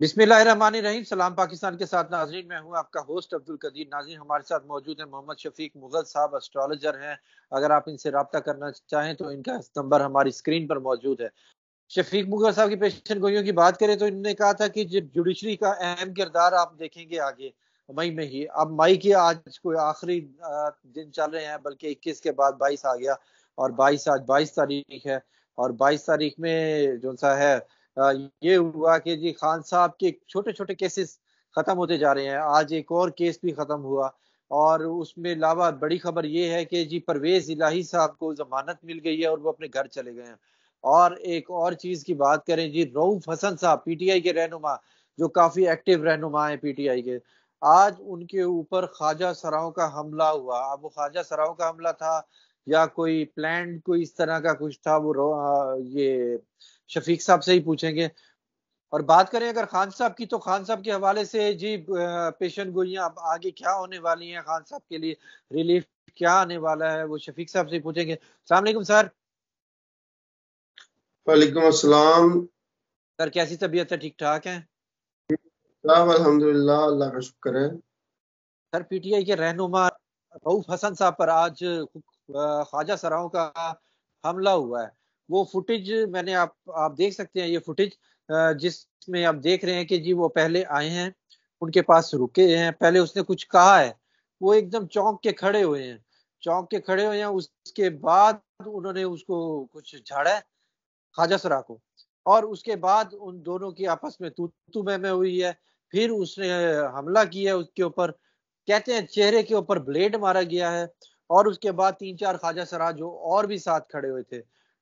बिस्मिल्लाहिर्रहमानिर्रहीम। सलाम पाकिस्तान के साथ नाजरीन, मैं हूं आपका होस्ट अब्दुल कदीर। नाजरीन, हमारे साथ मौजूद है मोहम्मद शफीक मुगल साहब, एस्ट्रोलॉजर हैं। अगर आप इनसे रब्ता करना चाहें तो इनका नंबर हमारी स्क्रीन पर मौजूद है। शफीक मुगल साहब की पेशन गोइयों की बात करें तो इन्होंने कहा था कि जुडिशरी का अहम किरदार आप देखेंगे आगे मई में ही। अब मई की आज कोई आखिरी दिन चल रहे हैं, बल्कि 21 के बाद 22 आ गया और 22 आज 22 तारीख है। और 22 तारीख में जो सा है ये हुआ कि जी खान साहब के छोटे छोटे केसेस खत्म होते जा रहे हैं। आज एक और केस भी खत्म हुआ और उसमें अलावा बड़ी खबर ये है कि जी परवेज इलाही साहब को जमानत मिल गई है और वो अपने घर चले गए हैं। और एक और चीज की बात करें जी, रऊफ हसन साहब पीटीआई के रहनुमा, जो काफी एक्टिव रहनुमा है पीटीआई के, आज उनके ऊपर ख्वाजा सराओं का हमला हुआ। अब वो ख्वाजा सराओं का हमला था या कोई प्लान कोई इस तरह का कुछ था, वो ये शफीक साहब से ही पूछेंगे। और बात करें अगर खान साहब की, तो खान साहब के हवाले से जी पेशन गोइयां अब आगे क्या होने वाली हैं, खान साहब के लिए रिलीफ क्या आने वाला है, वो शफीक साहब से पूछेंगे। अस्सलाम वालेकुम सर। वालेकुम अस्सलाम। सर कैसी तबीयत है, ठीक ठाक है? साहब अल्हम्दुलिल्लाह, अल्लाह का शुक्र है। सर पीटीआई के रहनुमा रऊफ हसन साहब पर आज ख्वाजा सराओं का हमला हुआ है। वो फुटेज मैंने आप देख सकते हैं, ये फुटेज जिसमें आप देख रहे हैं कि जी वो पहले आए हैं, उनके पास रुके हैं, पहले उसने कुछ कहा है, वो एकदम चौंक के खड़े हुए हैं, चौंक के खड़े हुए हैं। उसके बाद उन्होंने उसको कुछ झाड़ा है, ख्वाजा सरा को, और उसके बाद उन दोनों की आपस में तू तू मैं हुई है। फिर उसने हमला किया उसके ऊपर, कहते हैं चेहरे के ऊपर ब्लेड मारा गया है। और उसके बाद 3-4 ख्वाजा सरा जो और भी साथ खड़े हुए थे,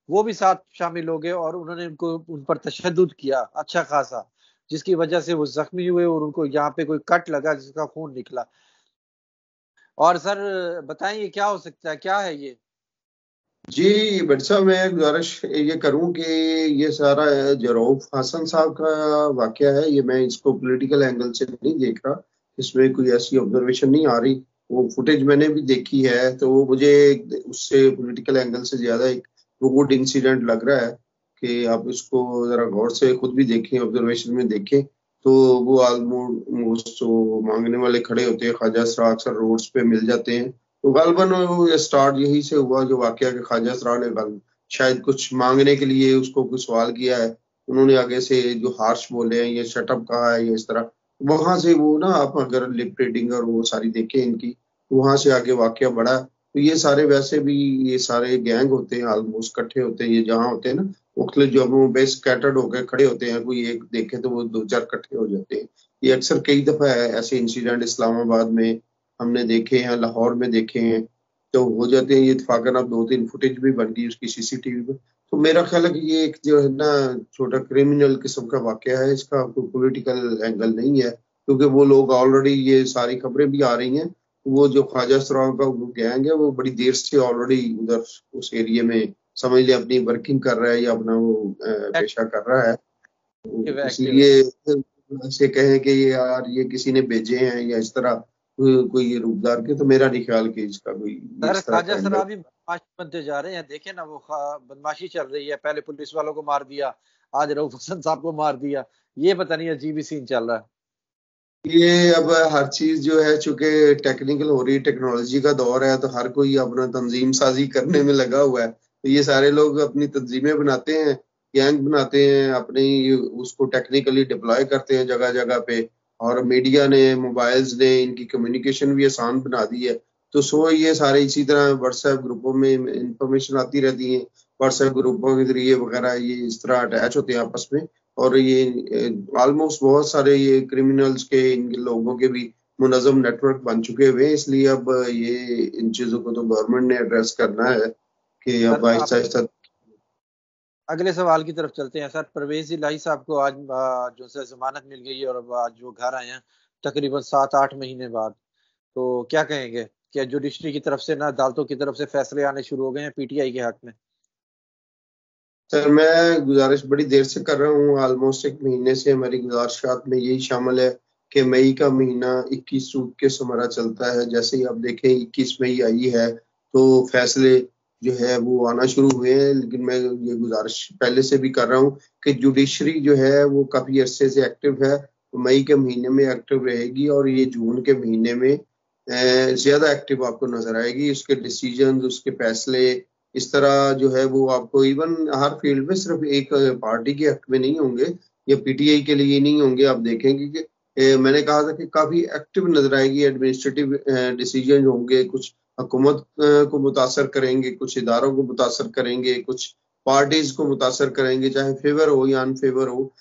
वो भी साथ शामिल हो गए और उन्होंने उनको उन पर तशद्दुद किया अच्छा खासा, जिसकी वजह से वो जख्मी हुए और उनको यहाँ पे कोई कट लगा जिसका खून निकला। और सर बताएं ये क्या हो सकता है, क्या है ये? जी बट साहब, मैं गुजारिश ये करूं कि ये सारा जो रऊफ हसन साहब का वाकया है, ये मैं इसको पॉलिटिकल एंगल से नहीं देख रहा। इसमें कोई ऐसी ऑब्जर्वेशन नहीं आ रही। वो फुटेज मैंने भी देखी है तो वो मुझे उससे पॉलिटिकल एंगल से ज्यादा एक गुड इंसिडेंट लग रहा है कि आप इसको जरा गौर से खुद भी देखें, ऑब्जर्वेशन में देखें। तो वो ऑलमोस्ट जो मांगने वाले खड़े होते हैं, ख्वाजा सरा अक्सर रोड्स पे मिल जाते हैं। तो गालबन ये स्टार्ट यही से हुआ जो वाकया के ख्वाजा सरा ने शायद कुछ मांगने के लिए उसको कुछ सवाल किया है। उन्होंने आगे से जो हार्श बोले हैं, ये शटअप कहा है, ये इस तरह वहां से वो ना, आप अगर लिप रीडिंग और वो सारी देखें इनकी, वहां से आगे वाकया बढ़ा। तो ये सारे वैसे भी ये सारे गैंग होते हैं, ऑलमोस्ट इकट्ठे होते हैं। ये जहाँ होते हैं ना, मुख्तलिफ जगहों पे स्कैटर्ड होकर खड़े होते हैं। कोई एक देखे तो वो दो चार इकट्ठे हो जाते हैं। ये अक्सर कई दफा है ऐसे इंसिडेंट इस्लामाबाद में हमने देखे हैं, लाहौर में देखे हैं। तो हो जाते हैं ये इत्फाकन। अब 2-3 फुटेज भी बन गई उसकी सीसीटीवी पे। तो मेरा ख्याल है कि ये एक जो है ना, छोटा क्रिमिनल किस्म का वाकया है। इसका कोई पॉलिटिकल एंगल नहीं है, क्योंकि वो लोग ऑलरेडी, ये सारी खबरें भी आ रही हैं, वो जो ख्वाजा सराओं का वो गैंग है, वो बड़ी देर से ऑलरेडी उधर उस एरिया में समझ लिया अपनी वर्किंग कर रहा है या अपना वो पेशा कर रहा है। एक्टिव इसलिए ऐसे कहें कि ये यार ये किसी ने भेजे हैं या इस तरह कोई ये रूपदार के, तो मेरा नहीं ख्याल कि इसका कोई सर इस तरह ख्वाजा का एंगल। सरा भी बदमाश बनते जा रहे हैं, देखे ना वो बदमाशी चल रही है, पहले पुलिस वालों को मार दिया, आज रऊफ हसन साहब को मार दिया। ये पता नहीं अजीब ही सीन चल रहा है। ये अब हर चीज जो है, चूंकि टेक्निकल हो रही, टेक्नोलॉजी का दौर है, तो हर कोई अपना तंजीम साजी करने में लगा हुआ है। तो ये सारे लोग अपनी तंजीमें बनाते हैं, गैंग बनाते हैं, अपनी उसको टेक्निकली डिप्लॉय करते हैं जगह जगह पे। और मीडिया ने, मोबाइल्स ने इनकी कम्युनिकेशन भी आसान बना दी है। तो सो ये सारे इसी तरह व्हाट्सएप ग्रुपों में इंफॉर्मेशन आती रहती है। व्हाट्सएप ग्रुपों के जरिए वगैरह ये इस तरह अटैच होते हैं आपस में। और ये ऑलमोस्ट बहुत सारे ये क्रिमिनल्स के, इन लोगों के भी मुनज़्ज़म नेटवर्क बन चुके हुए हैं। इसलिए अब ये इन चीजों को तो गवर्नमेंट ने एड्रेस करना है कि सर अब आप आहिस्ता आहिस्ता। अगले सवाल की तरफ चलते हैं। सर परवेज इलाही साहब को आज जो है जमानत मिल गई है और अब आज वो घर आए हैं तकरीबन 7-8 महीने बाद। तो क्या कहेंगे, क्या जुडिशरी की तरफ से ना, अदालतों की तरफ से फैसले आने शुरू हो गए हैं पीटीआई के हक में? सर मैं गुजारिश बड़ी देर से कर रहा हूँ, ऑलमोस्ट 1 महीने से। हमारी गुजारिशात में यही शामिल है कि मई का महीना 21 सूट के हमारा चलता है। जैसे ही आप देखें 21 मई आई है तो फैसले जो है वो आना शुरू हुए हैं। लेकिन मैं ये गुजारिश पहले से भी कर रहा हूँ कि जुडिशरी जो है वो काफी अरसे से एक्टिव है, मई के महीने में एक्टिव रहेगी और ये जून के महीने में ज्यादा एक्टिव आपको नजर आएगी। उसके डिसीजन, उसके फैसले इस तरह जो है वो आपको इवन हर फील्ड में, सिर्फ एक पार्टी के हक में नहीं होंगे या पीटीआई के लिए नहीं होंगे। आप देखेंगे कि मैंने कहा था कि काफी एक्टिव नजर आएगी। एडमिनिस्ट्रेटिव डिसीजन होंगे, कुछ हुकूमत को मुतासर करेंगे, कुछ इदारों को मुतासर करेंगे, कुछ पार्टीज को मुतासर करेंगे, चाहे फेवर हो या अनफेवर हो।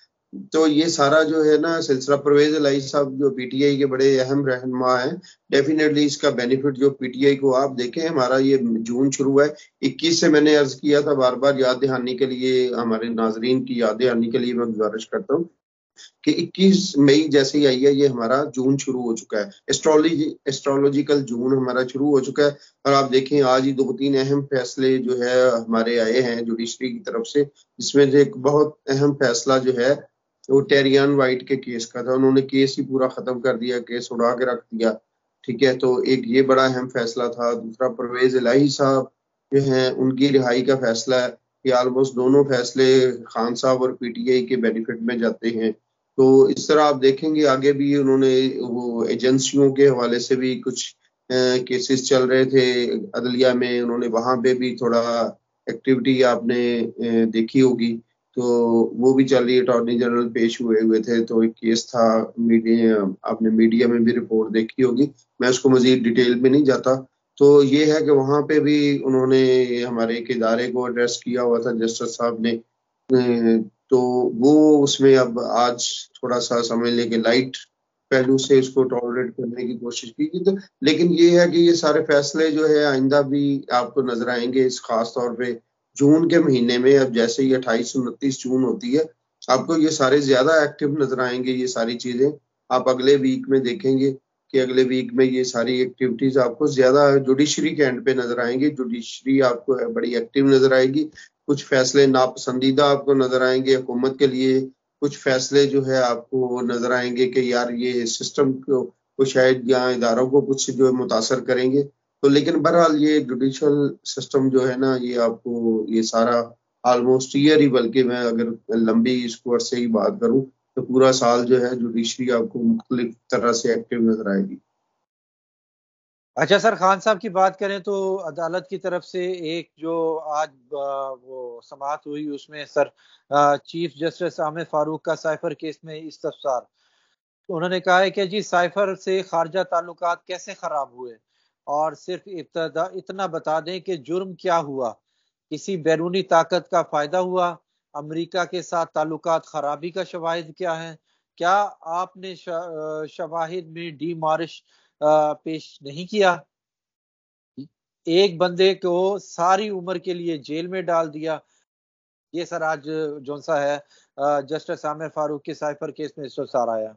तो ये सारा जो है ना सिलसिला, परवेज इलाही साहब जो पीटीआई के बड़े अहम रहनुमा हैं, डेफिनेटली इसका बेनिफिट जो पीटीआई को, आप देखें हमारा ये जून शुरू है 21 से, मैंने अर्ज किया था, बार बार याद दहानी के लिए, हमारे नाजरीन की याद दहानी के लिए मैं गुजारिश करता हूँ कि 21 मई जैसे ही आई है, ये हमारा जून शुरू हो चुका है। एस्ट्रोलॉजिकल जून हमारा शुरू हो चुका है। और आप देखें आज ही 2-3 अहम फैसले जो है हमारे आए हैं जुडिशरी की तरफ से, जिसमें से एक बहुत अहम फैसला जो है वो टेरियन वाइट के केस का था। उन्होंने केस ही पूरा खत्म कर दिया, केस उड़ा के रख दिया। ठीक है, तो एक ये बड़ा अहम फैसला था। दूसरा, परवेज इलाही साहब जो है उनकी रिहाई का फैसला है। ये ऑलमोस्ट दोनों फैसले खान साहब और पीटीआई के बेनिफिट में जाते हैं। तो इस तरह आप देखेंगे आगे भी उन्होंने वो एजेंसियों के हवाले से भी कुछ केसेस चल रहे थे अदलिया में, उन्होंने वहां पे भी थोड़ा एक्टिविटी आपने देखी होगी। तो वो भी चल रही है, अटॉर्नी जनरल पेश हुए हुए थे, तो एक केस था, मीडिया, आपने मीडिया में भी रिपोर्ट देखी होगी, मैं उसको मजीद डिटेल में नहीं जाता। तो ये है कि वहां पे भी उन्होंने हमारे एक इदारे को एड्रेस किया हुआ था जस्टिस साहब ने। तो वो उसमें अब आज थोड़ा सा समझ लेके लाइट पहलू से इसको टॉलरेट करने की कोशिश की तो, लेकिन ये है कि ये सारे फैसले जो है आइंदा भी आपको नजर आएंगे। इस खास तौर पे जून के महीने में, अब जैसे ही 28-29 जून होती है, आपको ये सारे ज्यादा एक्टिव नजर आएंगे। ये सारी चीजें आप अगले वीक में देखेंगे कि अगले वीक में ये सारी एक्टिविटीज आपको ज्यादा जुडिशरी के एंड पे नजर आएंगी। जुडिशरी आपको बड़ी एक्टिव नजर आएगी। कुछ फैसले नापसंदीदा आपको नजर आएंगे हुकूमत के लिए, कुछ फैसले जो है आपको नजर आएंगे कि यार ये सिस्टम को शायद या इदारों को कुछ जो है मुतासर करेंगे। तो लेकिन बहरहाल ये जुडिशल सिस्टम जो है ना, ये आपको ये सारा ऑलमोस्ट ईयर ही, बल्कि मैं अगर लंबी इसको अरसे ही बात करूं तो पूरा साल जो है जुडिशरी आपको मुख्तलिफ तरह से एक्टिव नजर आएगी। अच्छा सर, खान साहब की बात करें तो अदालत की तरफ से एक जो आज वो समाअत हुई, उसमें sir chief justice Aamir Farooq का साइफर केस में इस्तफसार। तो उन्होंने कहा है कि जी साइफर से खारजा ताल्लुकात कैसे खराब हुए, और सिर्फ इब्तदा इतना बता दें कि जुर्म क्या हुआ, किसी बैरूनी ताकत का फायदा हुआ, अमेरिका के साथ ताल्लुकात खराबी का शवाहिद क्या है, क्या आपने शवाहिद में डी मारिश पेश नहीं किया, एक बंदे को सारी उम्र के लिए जेल में डाल दिया। ये सर आज जोन सा है जस्टिस आमिर फारूक के साइफर केस में इस्तफसार आया।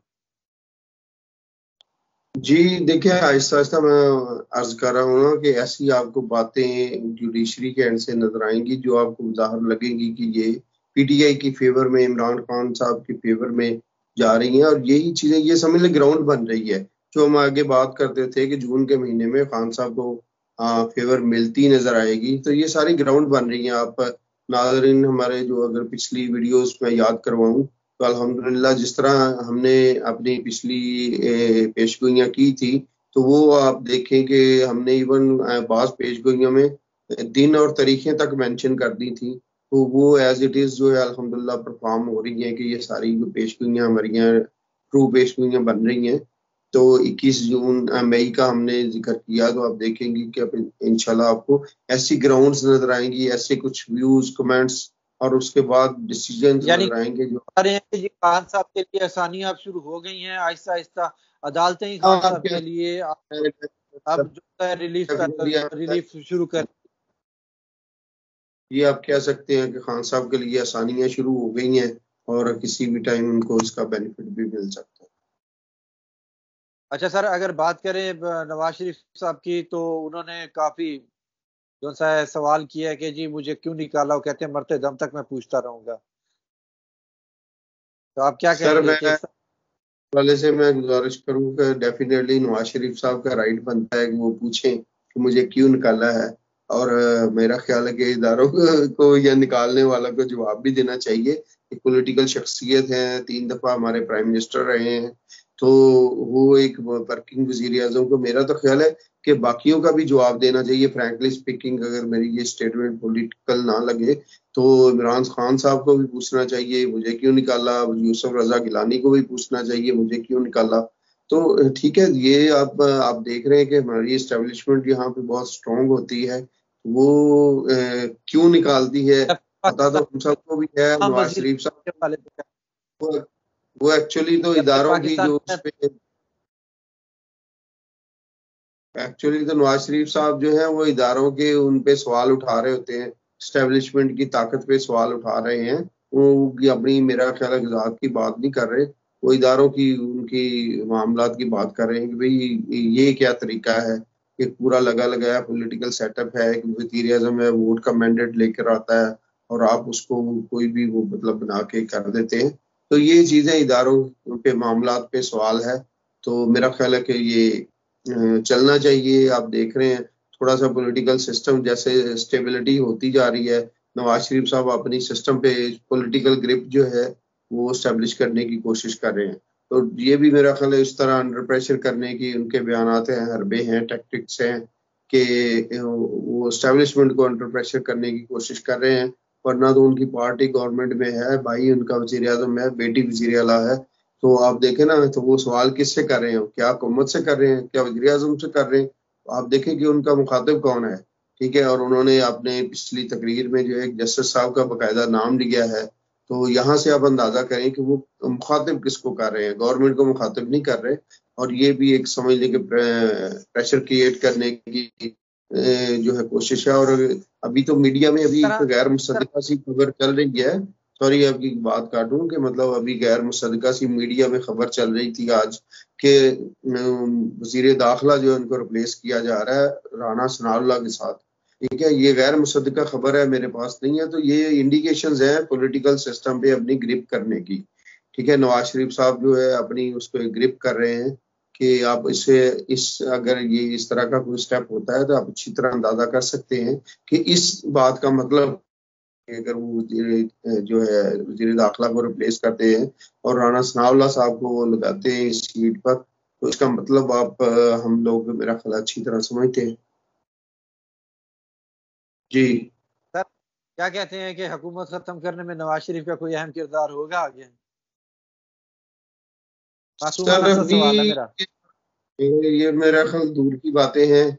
जी देखिए, आहिस्ता आहिस्ता मैं अर्ज कर रहा हूँ ना कि ऐसी आपको बातें जुडिशरी के एंड से नजर आएंगी जो आपको ज़ाहिर लगेंगी कि ये पीटीआई की फेवर में, इमरान खान साहब की फेवर में जा रही हैं। और यही चीजें, ये समझ ले ग्राउंड बन रही है। जो हम आगे बात करते थे कि जून के महीने में खान साहब को फेवर मिलती नजर आएगी, तो ये सारी ग्राउंड बन रही है। आप नाज़रीन हमारे जो अगर पिछली वीडियोस में याद करवाऊं तो अल्हम्दुलिल्लाह जिस तरह हमने अपनी पिछली पेशगोइयाँ की थी, तो वो आप देखें कि हमने इवन बाज पेशगोइयों में दिन और तारीखें तक मेंशन कर दी थी। तो वो एज इट इज जो है अल्हम्दुलिल्लाह परफॉर्म हो रही है कि ये सारी जो पेशगोइयाँ हमारी ट्रू पेशगोइयाँ बन रही हैं। तो 21 जून मई का हमने जिक्र किया, तो आप देखेंगे कि अब इंशाल्लाह आपको ऐसी ग्राउंड्स नजर आएंगी, ऐसे कुछ व्यूज, कमेंट्स और उसके बाद डिसीजन यानी नजर आएंगे जो बता रहे हैं कि जी खान साहब के लिए आसानियां अब शुरू हो गई हैं, आहिस्ता आहिस्ता अदालतें ही खान साहब आपके के लिए अब जो है रिलीफ शुरू कर। ये आप कह सकते हैं कि खान साहब के लिए आसानियां शुरू हो गई हैं और किसी भी टाइम उनको इसका बेनिफिट भी मिल सकता है। अच्छा सर, अगर बात करें नवाज शरीफ साहब की, तो उन्होंने काफी जो सा है सवाल किया है कि जी मुझे क्यों निकाला, वो कहते हैं मरते दम तक मैं पूछता रहूंगा। तो आप क्या सर कहेंगे मैं कि वाले से मैं गुजारिश करूँ कि डेफिनेटली नवाज शरीफ साहब का राइट बनता है कि वो पूछें कि मुझे क्यों निकाला है। और मेरा ख्याल है कि इदारों को या निकालने वाला को जवाब भी देना चाहिए। एक पॉलिटिकल शख्सियत है, 3 दफा हमारे प्राइम मिनिस्टर रहे हैं, तो वो एक वर्किंग वजीर आजम को मेरा तो ख्याल है कि बाकियों का भी जवाब देना चाहिए। फ्रैंकली स्पीकिंग, अगर मेरी ये स्टेटमेंट पॉलिटिकल ना लगे तो इमरान खान साहब को भी पूछना चाहिए मुझे क्यों निकाला, यूसुफ रजा गिलानी को भी पूछना चाहिए मुझे क्यों निकाला। तो ठीक है, ये आप देख रहे हैं कि हमारी एस्टेब्लिशमेंट यहाँ पे बहुत स्ट्रांग होती है, वो क्यों निकालती है पता तो हम सबको भी है। नवाज शरीफ साहब वो, वो एक्चुअली तो इदारों की जो उसपे एक्चुअली तो नवाज शरीफ साहब जो है वो इदारों के उन पे सवाल उठा रहे होते हैं, स्टैब्लिशमेंट की ताकत पे सवाल उठा रहे हैं। वो अपनी मेरा ख्याल है ज़ात की बात नहीं कर रहे, वो इदारों की उनकी मामलात की बात कर रहे हैं कि भाई ये क्या तरीका है। एक पूरा लगा लगाया पॉलिटिकल सेटअप है, एक वज़ीर आज़म है, वोट का मैंडेट लेकर आता है और आप उसको कोई भी वो मतलब बना के कर देते हैं। तो ये चीज़ें इदारों पे मामलात पे सवाल है। तो मेरा ख्याल है कि ये चलना चाहिए। आप देख रहे हैं थोड़ा सा पॉलिटिकल सिस्टम जैसे स्टेबिलिटी होती जा रही है, नवाज शरीफ साहब अपनी सिस्टम पे पॉलिटिकल ग्रिप जो है वो स्टैब्लिश करने की कोशिश कर रहे हैं। तो ये भी मेरा ख्याल है इस तरह अंडर प्रेशर करने की उनके बयानात हैं, हरबे हैं, टैक्टिक्स हैं कि वो स्टैब्लिशमेंट को अंडर प्रेशर करने की कोशिश कर रहे हैं। वरना तो उनकी पार्टी गवर्नमेंट में है, भाई उनका वजीर आजम है, बेटी वजीर आला है। तो आप देखें ना, तो वो सवाल किससे कर रहे हैं, क्या हुकूमत से कर रहे हैं, क्या वज़ीर आज़म से कर रहे हैं। तो आप देखें कि उनका मुखातिब कौन है। ठीक है, और उन्होंने अपने पिछली तकरीर में जो है जस्टिस साहब का बाकायदा नाम लिया है। तो यहाँ से आप अंदाजा करें कि वो मुखातिब किसको कर रहे हैं, गवर्नमेंट को मुखातिब नहीं कर रहे। और ये भी एक समझ लें कि प्रेशर क्रिएट करने की जो है कोशिश है। और अभी तो मीडिया में अभी एक गैर मुसद्दका सी खबर चल रही है, सॉरी आपकी बात काटूं, कि मतलब अभी गैर मुसद्दका सी मीडिया में खबर चल रही थी आज कि वजीर दाखिला जो है उनको रिप्लेस किया जा रहा है राना सनाउल्लाह के साथ। ठीक है, ये गैर मुसद्दका खबर है, मेरे पास नहीं है। तो ये इंडिकेशंस हैं पॉलिटिकल सिस्टम पे अपनी ग्रिप करने की। ठीक है, नवाज शरीफ साहब जो है अपनी उसको ग्रिप कर रहे हैं कि आप इस अगर ये इस तरह का कोई स्टेप होता है तो आप अच्छी तरह अंदाजा कर सकते हैं कि इस बात का मतलब अगर वो जो है वजीर दाखिला को रिप्लेस करते हैं और राना सनाउल्लाह साहब को वो लगाते हैं इस सीट पर, तो इसका मतलब आप हम लोग मेरा ख्याल अच्छी तरह समझते हैं। जी सर, क्या कहते हैं कि हुकूमत खत्म करने में नवाज शरीफ का कोई अहम किरदार होगा आगे? सर मासूमाना सा अभी सवाल है मेरा। ये मेरा ख्याल दूर की बातें हैं।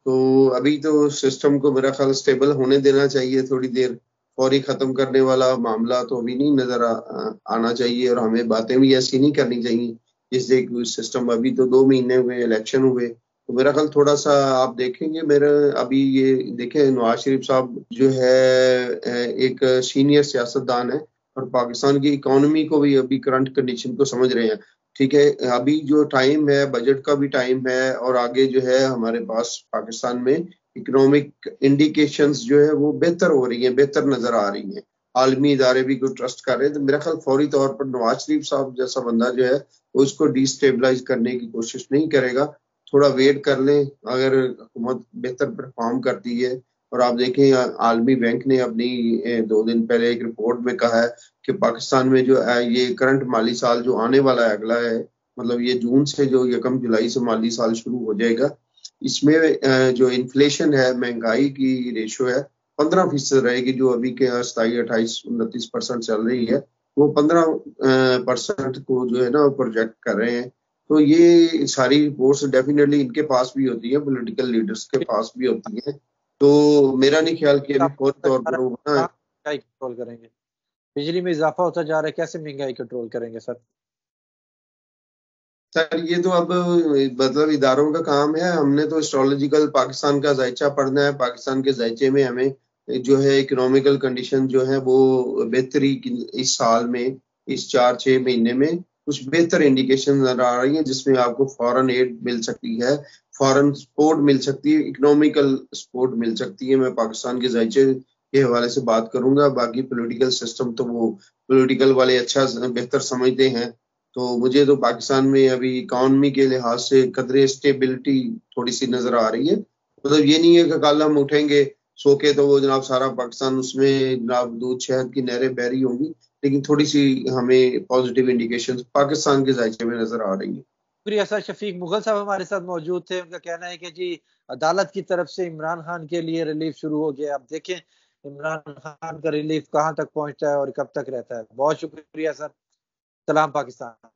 तो अभी तो सिस्टम को मेरा ख्याल स्टेबल होने देना चाहिए थोड़ी देर। फौरी खत्म करने वाला मामला तो अभी नहीं नजर आना चाहिए, और हमें बातें भी ऐसी नहीं करनी चाहिए जिससे सिस्टम, अभी तो 2 महीने हुए, इलेक्शन हुए। तो मेरा ख्याल थोड़ा सा आप देखेंगे, मेरा अभी ये देखे नवाज शरीफ साहब जो है एक सीनियर सियासतदान है और पाकिस्तान की इकोनॉमी को भी अभी करंट कंडीशन को समझ रहे हैं। ठीक है, अभी जो टाइम है बजट का भी टाइम है, और आगे जो है हमारे पास पाकिस्तान में इकोनॉमिक इंडिकेशंस जो है वो बेहतर हो रही है, बेहतर नजर आ रही हैं। आलमी इदारे भी कोई ट्रस्ट कर रहे हैं। तो मेरा ख्याल फौरी तौर पर नवाज शरीफ साहब जैसा बंदा जो है वो उसको डिस्टेबलाइज करने की कोशिश नहीं करेगा। थोड़ा वेट कर लें, अगर हुकूमत बेहतर परफॉर्म करती है। और आप देखें आलमी बैंक ने अपनी 2 दिन पहले एक रिपोर्ट में कहा है कि पाकिस्तान में जो ये करंट माली साल जो आने वाला है, अगला है, मतलब ये जून से जो 1 जुलाई से माली साल शुरू हो जाएगा, इसमें जो इन्फ्लेशन है, महंगाई की रेशो है 15% रहेगी। जो अभी के 27, 28, 29% चल रही है, वो 15% को जो है ना प्रोजेक्ट कर रहे हैं। तो ये सारी रिपोर्ट्स डेफिनेटली इनके पास भी होती है, पॉलिटिकल लीडर्स के पास भी होती है। तो मेरा नहीं ख्याल कि अभी फौरी तौर पर वो ना महंगाई कंट्रोल करेंगे? बिजली में इजाफा होता जा रहा है, कैसे महंगाई कंट्रोल करेंगे सर? सर ये तो अब मतलब इदारों का काम है। हमने तो एस्ट्रोलॉजिकल पाकिस्तान का जायचा पढ़ना है। पाकिस्तान के जायचे में हमें जो है इकोनॉमिकल कंडीशन जो है वो बेहतरी इस साल में, इस 4-6 महीने में कुछ बेहतर इंडिकेशन नजर आ रही है, जिसमें आपको फॉरेन एड मिल सकती है, फॉरेन सपोर्ट मिल सकती है, इकोनॉमिकल सपोर्ट मिल सकती है। मैं पाकिस्तान के जायचे के हवाले से बात करूंगा, बाकी पॉलिटिकल सिस्टम तो वो पॉलिटिकल वाले अच्छा बेहतर समझते हैं। तो मुझे तो पाकिस्तान में अभी इकॉनमी के लिहाज से कदरे स्टेबिलिटी थोड़ी सी नजर आ रही है। मतलब ये नहीं है कि कल हम उठेंगे सो के तो वो जनाब सारा पाकिस्तान उसमें जनाब दूध शहद की नहरें बह रही होंगी, लेकिन थोड़ी सी हमें पॉजिटिव इंडिकेशन पाकिस्तान के जायके में नजर आ रही है। शुक्रिया सर। शफीक मुगल साहब हमारे साथ मौजूद थे। उनका कहना है कि जी अदालत की तरफ से इमरान खान के लिए रिलीफ शुरू हो गया। अब देखें इमरान खान का रिलीफ कहां तक पहुंचता है और कब तक रहता है। बहुत शुक्रिया सर। सलाम पाकिस्तान।